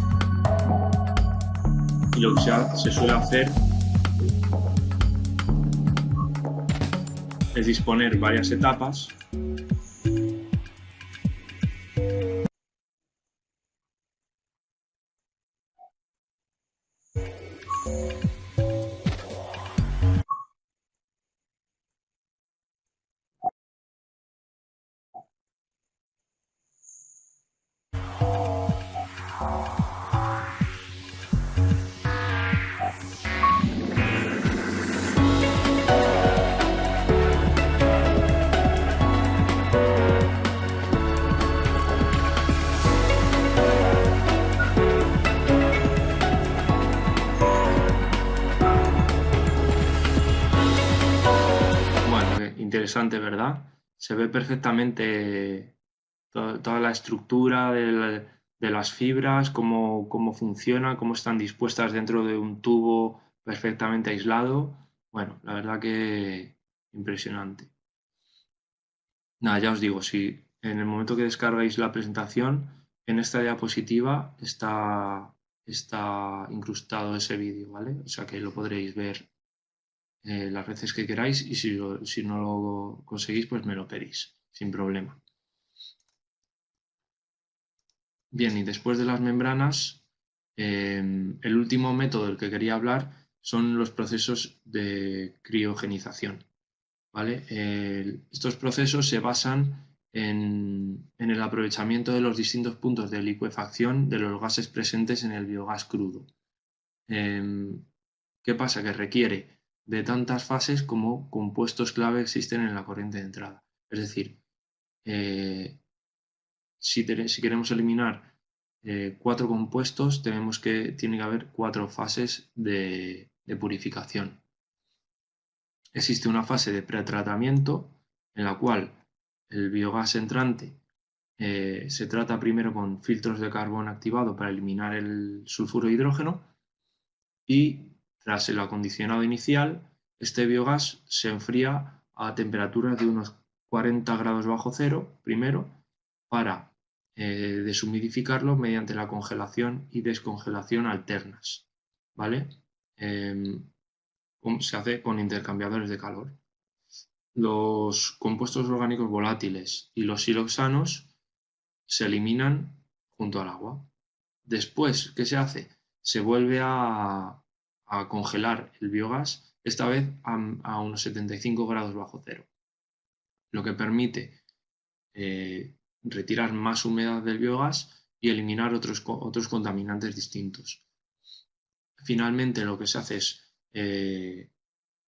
Y lo que se suele hacer es disponer varias etapas . Interesante, ¿verdad? Se ve perfectamente toda la estructura de las fibras, cómo funciona, cómo están dispuestas dentro de un tubo perfectamente aislado. Bueno, la verdad que impresionante. Nada, ya os digo, si en el momento que descargáis la presentación, en esta diapositiva está incrustado ese vídeo, ¿vale? O sea que lo podréis ver las veces que queráis y si no lo conseguís, pues me lo pedís, sin problema. Bien, y después de las membranas, el último método del que quería hablar son los procesos de criogenización, ¿vale? Estos procesos se basan en el aprovechamiento de los distintos puntos de licuefacción de los gases presentes en el biogás crudo. ¿Qué pasa? Que requiere de tantas fases como compuestos clave existen en la corriente de entrada. Es decir, si queremos eliminar 4 compuestos, tiene que haber 4 fases de purificación. Existe una fase de pretratamiento en la cual el biogás entrante se trata primero con filtros de carbón activado para eliminar el sulfuro de hidrógeno y tras el acondicionado inicial, este biogás se enfría a temperaturas de unos 40 grados bajo cero primero para deshumidificarlo mediante la congelación y descongelación alternas, ¿vale? Se hace con intercambiadores de calor. Los compuestos orgánicos volátiles y los siloxanos se eliminan junto al agua. Después, ¿qué se hace? Se vuelve a congelar el biogás, esta vez a unos 75 grados bajo cero, lo que permite retirar más humedad del biogás y eliminar otros contaminantes distintos. Finalmente, lo que se hace es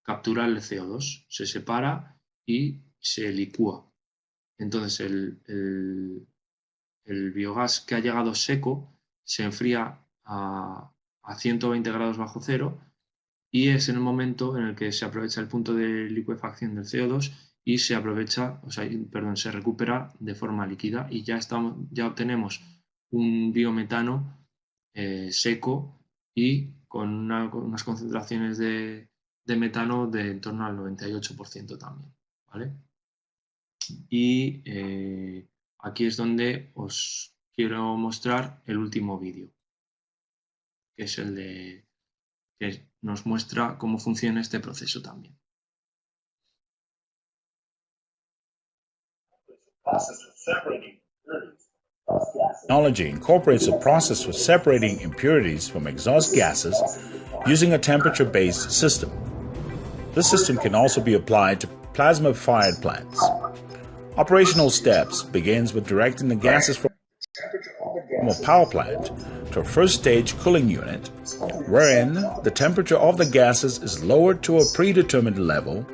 capturar el CO2, se separa y se licúa. Entonces el biogás que ha llegado seco se enfría a 120 grados bajo cero y es en el momento en el que se aprovecha el punto de licuefacción del CO2 y se recupera de forma líquida y ya obtenemos un biometano seco y con unas concentraciones de metano de en torno al 98% también, ¿vale? Y aquí es donde os quiero mostrar el último vídeo, que es el que nos muestra cómo funciona este proceso también. Technology incorporates a process for separating impurities from exhaust gases using a temperature-based system. This system can also be applied to plasma-fired plants. Operational steps begins with directing the gases from a power plant to a first-stage cooling unit, wherein the temperature of the gases is lowered to a predetermined level,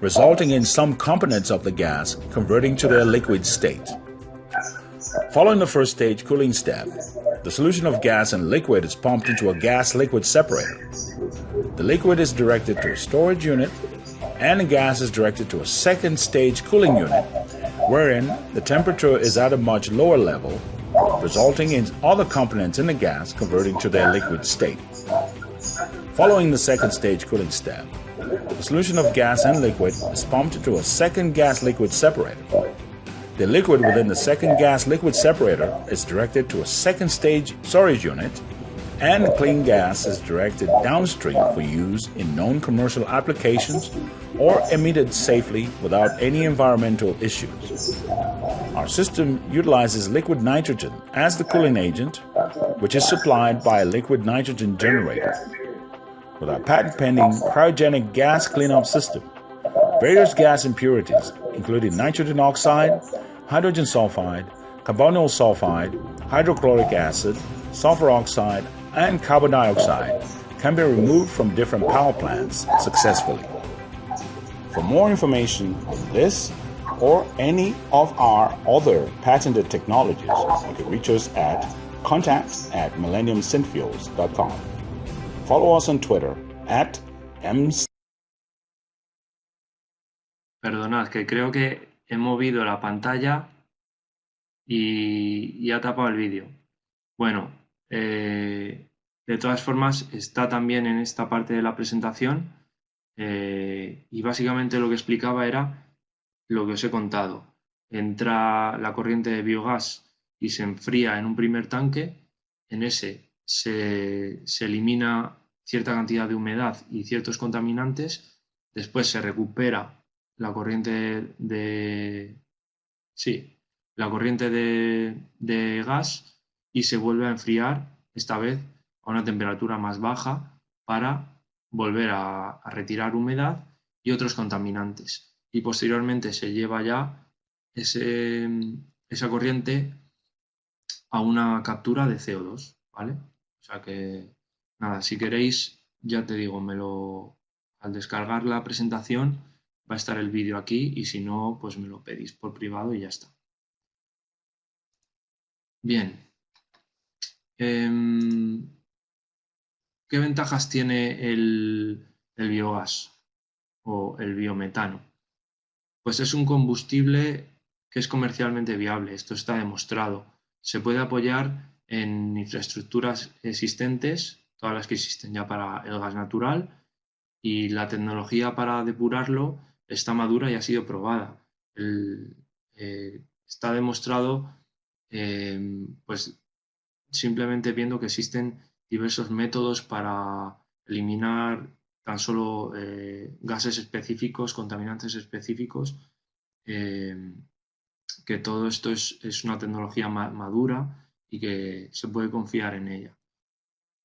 resulting in some components of the gas converting to their liquid state. Following the first stage cooling step, the solution of gas and liquid is pumped into a gas-liquid separator. The liquid is directed to a storage unit, and the gas is directed to a second stage cooling unit, wherein the temperature is at a much lower level, resulting in other components in the gas converting to their liquid state. Following the second stage cooling step, the solution of gas and liquid is pumped into a second gas-liquid separator. The liquid within the second gas-liquid separator is directed to a second stage storage unit, and the clean gas is directed downstream for use in known commercial applications or emitted safely without any environmental issues. Our system utilizes liquid nitrogen as the cooling agent, which is supplied by a liquid nitrogen generator. With our patent-pending cryogenic gas cleanup system, various gas impurities, including nitrogen oxide, hydrogen sulfide, carbonyl sulfide, hydrochloric acid, sulfur oxide, and carbon dioxide, can be removed from different power plants successfully. For more information on this or any of our other patented technologies, you can reach us at contact@millenniumsynfuels.com. Follow us on Twitter @ms. Perdonad, que creo que he movido la pantalla y ha tapado el vídeo. Bueno, de todas formas está también en esta parte de la presentación y básicamente lo que explicaba era lo que os he contado. Entra la corriente de biogás y se enfría en un primer tanque. En ese se elimina cierta cantidad de humedad y ciertos contaminantes. Después se recupera la corriente de gas y se vuelve a enfriar, esta vez a una temperatura más baja, para volver a retirar humedad y otros contaminantes. Y posteriormente se lleva ya esa corriente a una captura de CO2, ¿vale? O sea que, nada, si queréis, ya te digo, al descargar la presentación va a estar el vídeo aquí y si no, pues me lo pedís por privado y ya está. Bien, ¿Qué ventajas tiene el biogás o el biometano? Pues es un combustible que es comercialmente viable, esto está demostrado. Se puede apoyar en infraestructuras existentes, todas las que existen ya para el gas natural, y la tecnología para depurarlo está madura y ha sido probada. Está demostrado, pues simplemente viendo que existen diversos métodos para eliminar tan solo gases específicos, contaminantes específicos, eh, que todo esto es una tecnología madura y que se puede confiar en ella.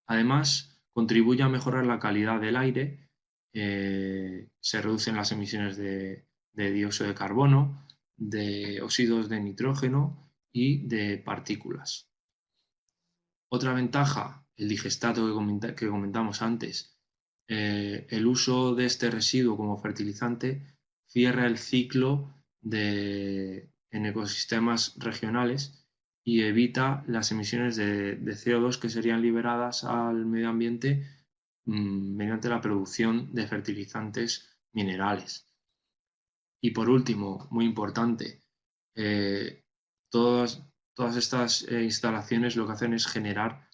Además, contribuye a mejorar la calidad del aire, se reducen las emisiones de dióxido de carbono, de óxidos de nitrógeno y de partículas. Otra ventaja, el digestato que comentamos antes. El uso de este residuo como fertilizante cierra el ciclo en ecosistemas regionales y evita las emisiones de CO2 que serían liberadas al medio ambiente mediante la producción de fertilizantes minerales. Y por último, muy importante, eh, todas estas instalaciones lo que hacen es generar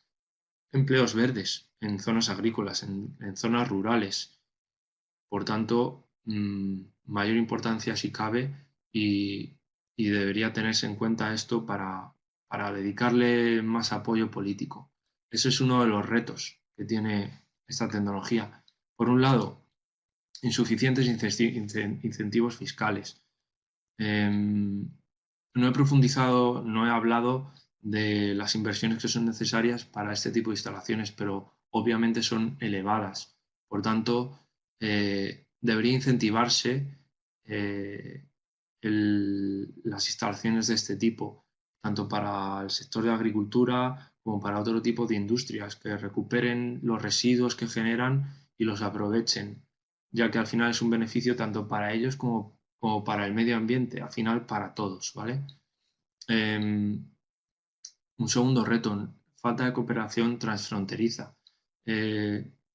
empleos verdes en zonas agrícolas, en zonas rurales. Por tanto, mayor importancia si cabe y debería tenerse en cuenta esto para dedicarle más apoyo político. Ese es uno de los retos que tiene esta tecnología. Por un lado, insuficientes incentivos fiscales. No he profundizado, no he hablado de las inversiones que son necesarias para este tipo de instalaciones, pero obviamente son elevadas. Por tanto, debería incentivarse las instalaciones de este tipo, tanto para el sector de agricultura como para otro tipo de industrias, que recuperen los residuos que generan y los aprovechen, ya que al final es un beneficio tanto para ellos como para el medio ambiente, al final para todos, ¿vale? Un segundo reto, falta de cooperación transfronteriza.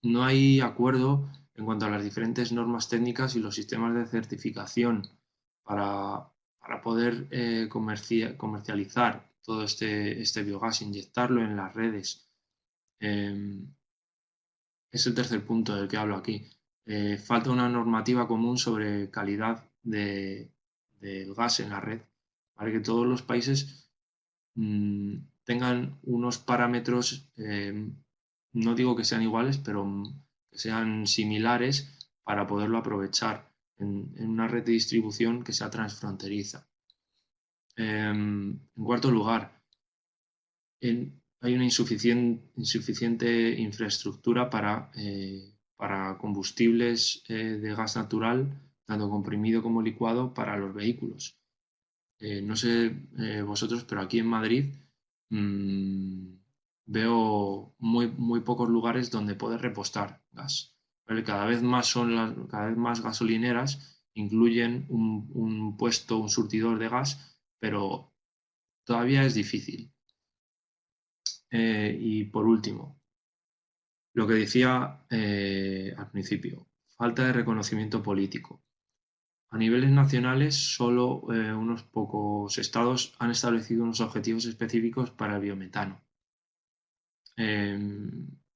No hay acuerdo en cuanto a las diferentes normas técnicas y los sistemas de certificación para poder comercializar todo este biogás, inyectarlo en las redes. Es el tercer punto del que hablo aquí. Falta una normativa común sobre calidad del gas en la red, para que todos los países tengan unos parámetros, no digo que sean iguales, pero que sean similares para poderlo aprovechar en una red de distribución que sea transfronteriza. En cuarto lugar, hay una insuficiente infraestructura para combustibles de gas natural, tanto comprimido como licuado, para los vehículos. No sé vosotros, pero aquí en Madrid veo muy pocos lugares donde poder repostar gas. ¿Vale? Cada vez más gasolineras incluyen un puesto, un surtidor de gas, pero todavía es difícil. Y por último, lo que decía al principio, falta de reconocimiento político. A niveles nacionales, solo unos pocos estados han establecido unos objetivos específicos para el biometano.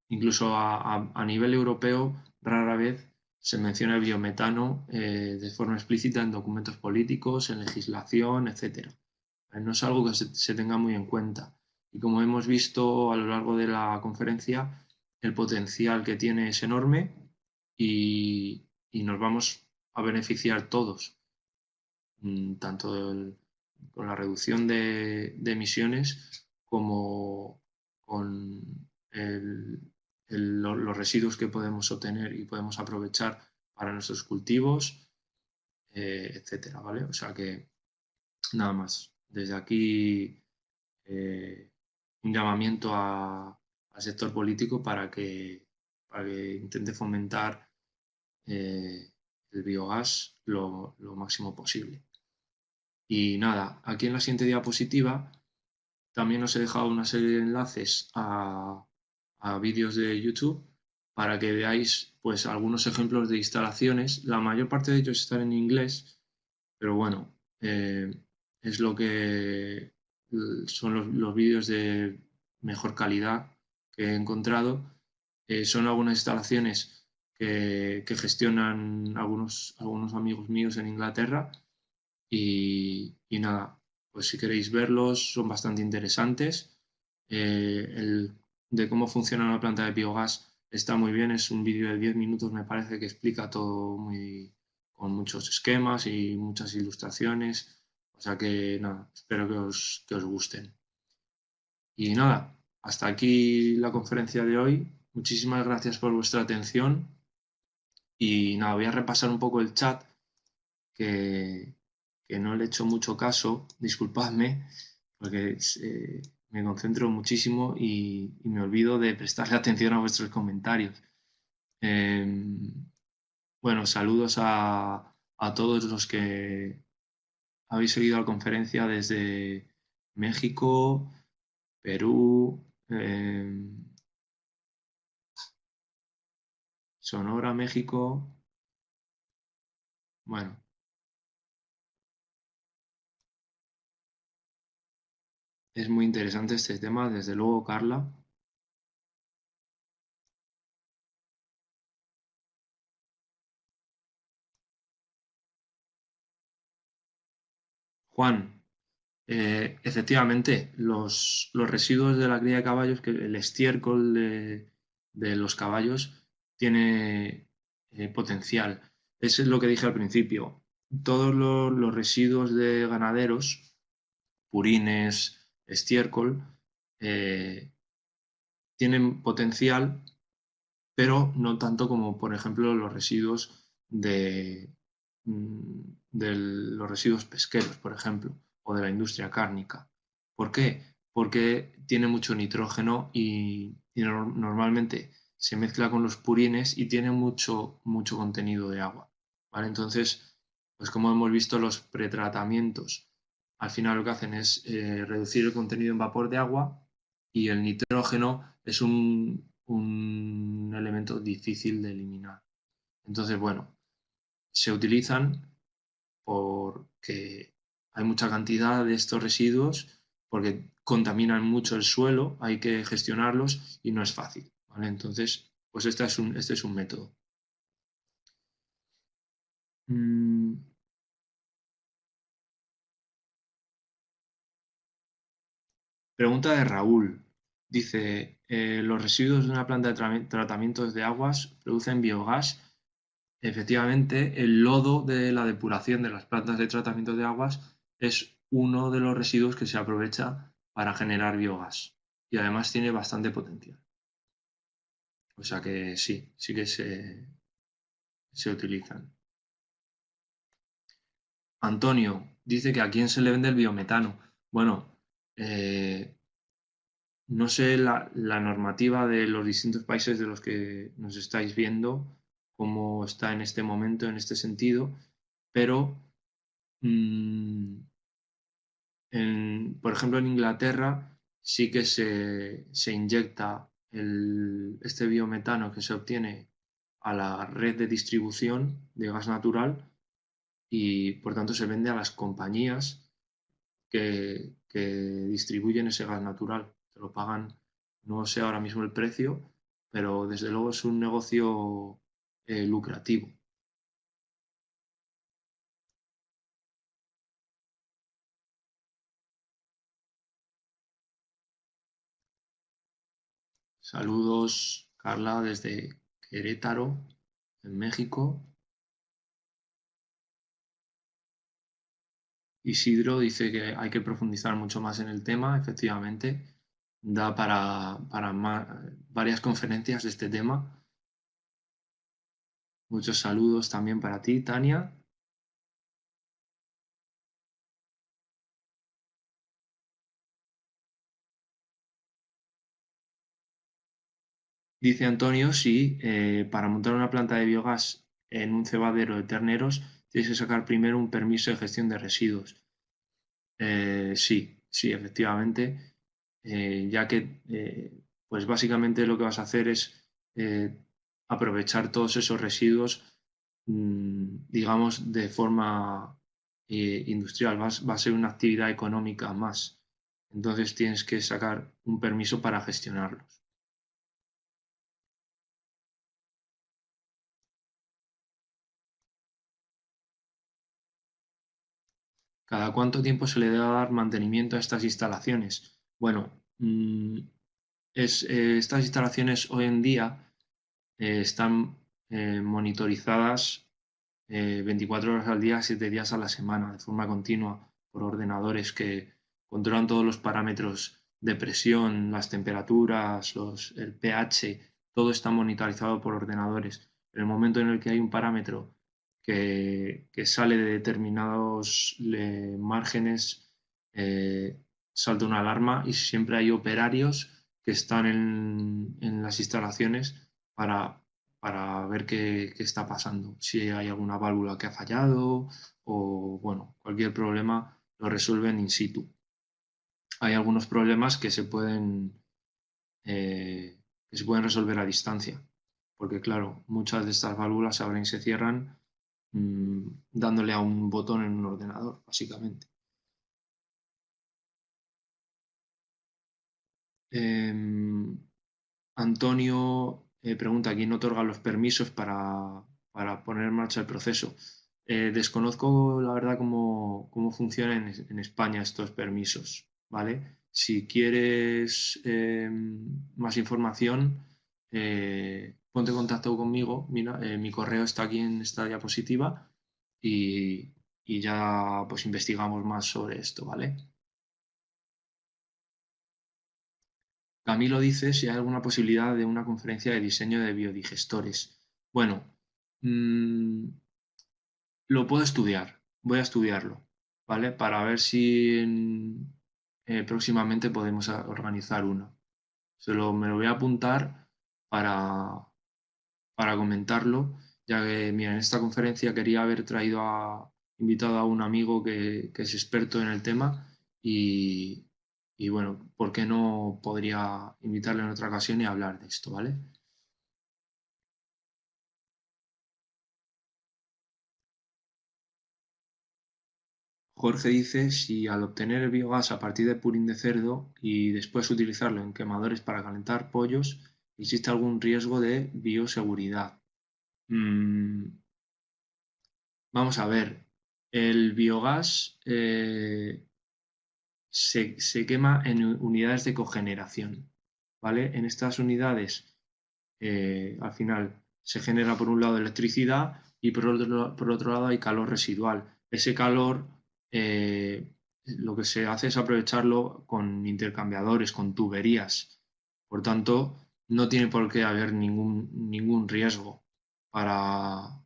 Incluso a nivel europeo, rara vez se menciona el biometano de forma explícita en documentos políticos, en legislación, etc. No es algo que se tenga muy en cuenta. Y como hemos visto a lo largo de la conferencia, el potencial que tiene es enorme y nos vamos a beneficiar todos, tanto con la reducción de emisiones como con los residuos que podemos obtener y podemos aprovechar para nuestros cultivos, etcétera, ¿vale? O sea que nada más. Desde aquí un llamamiento al sector político para que intente fomentar el biogás lo máximo posible. Y nada, aquí en la siguiente diapositiva también os he dejado una serie de enlaces a vídeos de YouTube para que veáis pues algunos ejemplos de instalaciones. La mayor parte de ellos están en inglés, pero bueno, es lo que son los vídeos de mejor calidad que he encontrado. Son algunas instalaciones que gestionan algunos amigos míos en Inglaterra y nada, pues si queréis verlos son bastante interesantes. El de cómo funciona una planta de biogás está muy bien, es un vídeo de 10 minutos me parece que explica todo con muchos esquemas y muchas ilustraciones. O sea que nada, espero que os gusten. Y nada, hasta aquí la conferencia de hoy. Muchísimas gracias por vuestra atención. Y nada, voy a repasar un poco el chat que, que no le he hecho mucho caso, disculpadme, porque me concentro muchísimo y me olvido de prestarle atención a vuestros comentarios. Bueno, saludos a todos los que habéis seguido la conferencia desde México, Perú, Sonora, México. Bueno, es muy interesante este tema, desde luego, Carla. Juan, efectivamente, los residuos de la cría de caballos, que el estiércol de los caballos tiene potencial. Eso es lo que dije al principio. Todos los residuos de ganaderos, purines, estiércol, eh, tienen potencial, pero no tanto como, por ejemplo, los residuos de los residuos pesqueros, por ejemplo, o de la industria cárnica. ¿Por qué? Porque tiene mucho nitrógeno y normalmente se mezcla con los purines y tiene mucho contenido de agua. ¿Vale? Entonces, pues como hemos visto, los pretratamientos al final lo que hacen es reducir el contenido en vapor de agua y el nitrógeno es un elemento difícil de eliminar. Entonces, bueno, se utilizan porque hay mucha cantidad de estos residuos, porque contaminan mucho el suelo, hay que gestionarlos y no es fácil. ¿Vale? Entonces, pues este es un método. Mm, Pregunta de Raúl. Dice, ¿los residuos de una planta de tratamientos de aguas producen biogás? Efectivamente, el lodo de la depuración de las plantas de tratamiento de aguas es uno de los residuos que se aprovecha para generar biogás y además tiene bastante potencial. O sea que sí que se utilizan. Antonio dice que a quién se le vende el biometano. Bueno, eh, no sé la normativa de los distintos países de los que nos estáis viendo, cómo está en este momento, en este sentido, pero por ejemplo, en Inglaterra sí que se inyecta este biometano que se obtiene a la red de distribución de gas natural y por tanto se vende a las compañías que distribuyen ese gas natural. Se lo pagan, no sé ahora mismo el precio, pero desde luego es un negocio lucrativo. Saludos, Carla, desde Querétaro, en México. Isidro dice que hay que profundizar mucho más en el tema, efectivamente. Da para varias conferencias de este tema. Muchos saludos también para ti, Tania. Dice Antonio, sí, para montar una planta de biogás en un cebadero de terneros tienes que sacar primero un permiso de gestión de residuos. Sí, efectivamente. ya que pues básicamente lo que vas a hacer es aprovechar todos esos residuos, digamos, de forma industrial. Va a ser una actividad económica más. Entonces tienes que sacar un permiso para gestionarlos. ¿Cada cuánto tiempo se le debe dar mantenimiento a estas instalaciones? Bueno, estas instalaciones hoy en día están monitorizadas 24 horas al día, 7 días a la semana, de forma continua, por ordenadores que controlan todos los parámetros de presión, las temperaturas, el pH, todo está monitorizado por ordenadores. En el momento en el que hay un parámetro que sale de determinados márgenes, salta una alarma y siempre hay operarios que están en las instalaciones para ver qué está pasando, si hay alguna válvula que ha fallado o, bueno, cualquier problema lo resuelven in situ. Hay algunos problemas que se pueden resolver a distancia, porque claro, muchas de estas válvulas se abren y se cierran dándole a un botón en un ordenador, básicamente. Antonio pregunta quién otorga los permisos para poner en marcha el proceso. Desconozco, la verdad, cómo funcionan en España estos permisos, ¿vale? Si quieres más información, ponte en contacto conmigo. Mira, mi correo está aquí en esta diapositiva y, y ya pues investigamos más sobre esto, ¿vale? Camilo dice si hay alguna posibilidad de una conferencia de diseño de biodigestores. Bueno, mmm, lo puedo estudiar, voy a estudiarlo, ¿vale? Para ver si próximamente podemos organizar una. Me lo voy a apuntar para, para comentarlo, ya que, mira, en esta conferencia quería haber invitado a un amigo que es experto en el tema y, y bueno, ¿por qué no podría invitarle en otra ocasión y hablar de esto, ¿vale? Jorge dice si al obtener el biogás a partir de purín de cerdo y después utilizarlo en quemadores para calentar pollos, existe algún riesgo de bioseguridad. Mm, vamos a ver, el biogás se quema en unidades de cogeneración, ¿vale? En estas unidades, al final, se genera por un lado electricidad y por otro lado hay calor residual. Ese calor, lo que se hace es aprovecharlo con intercambiadores, con tuberías. Por tanto, no tiene por qué haber ningún riesgo para,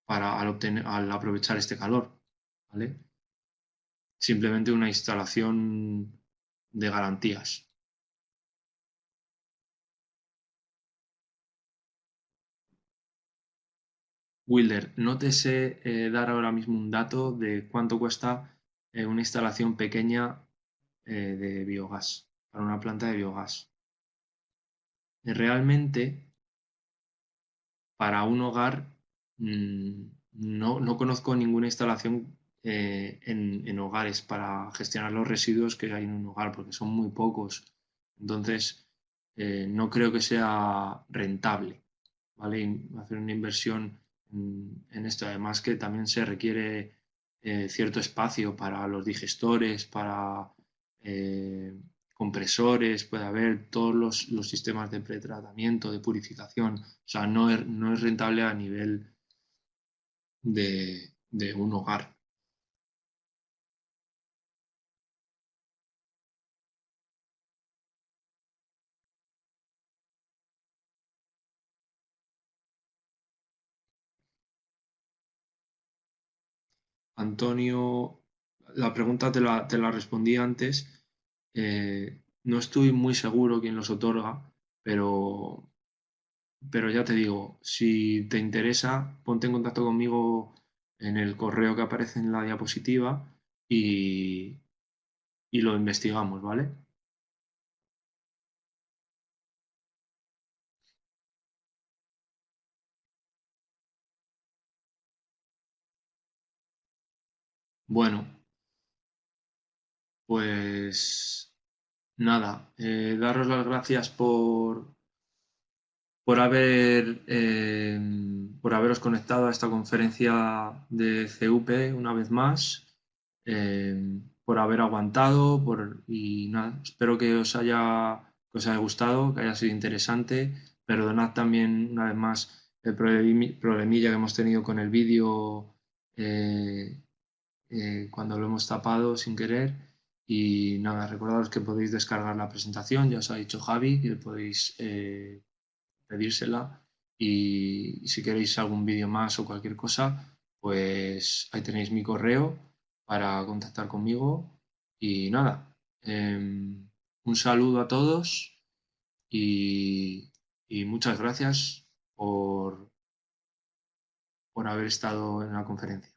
al aprovechar este calor, ¿vale? Simplemente una instalación de garantías. Wilder, no te sé dar ahora mismo un dato de cuánto cuesta una instalación pequeña de biogás, para una planta de biogás. Realmente, para un hogar, no conozco ninguna instalación en hogares para gestionar los residuos que hay en un hogar, porque son muy pocos. Entonces, no creo que sea rentable, ¿vale? Hacer una inversión en esto. Además que también se requiere cierto espacio para los digestores, para compresores, puede haber todos los sistemas de pretratamiento, de purificación. O sea, no es rentable a nivel de un hogar. Antonio, la pregunta te la respondí antes. No estoy muy seguro quién los otorga, pero, pero ya te digo, si te interesa, ponte en contacto conmigo en el correo que aparece en la diapositiva y, y lo investigamos, ¿vale? Bueno, pues nada, daros las gracias por por haberos conectado a esta conferencia de CUP una vez más, por haber aguantado, y nada, espero que os haya gustado, que haya sido interesante. Perdonad también una vez más el problemilla que hemos tenido con el vídeo, cuando lo hemos tapado sin querer. Y nada, recordaros que podéis descargar la presentación, ya os ha dicho Javi, que podéis pedírsela, y si queréis algún vídeo más o cualquier cosa, pues ahí tenéis mi correo para contactar conmigo. Y nada, un saludo a todos, y, y muchas gracias por haber estado en la conferencia.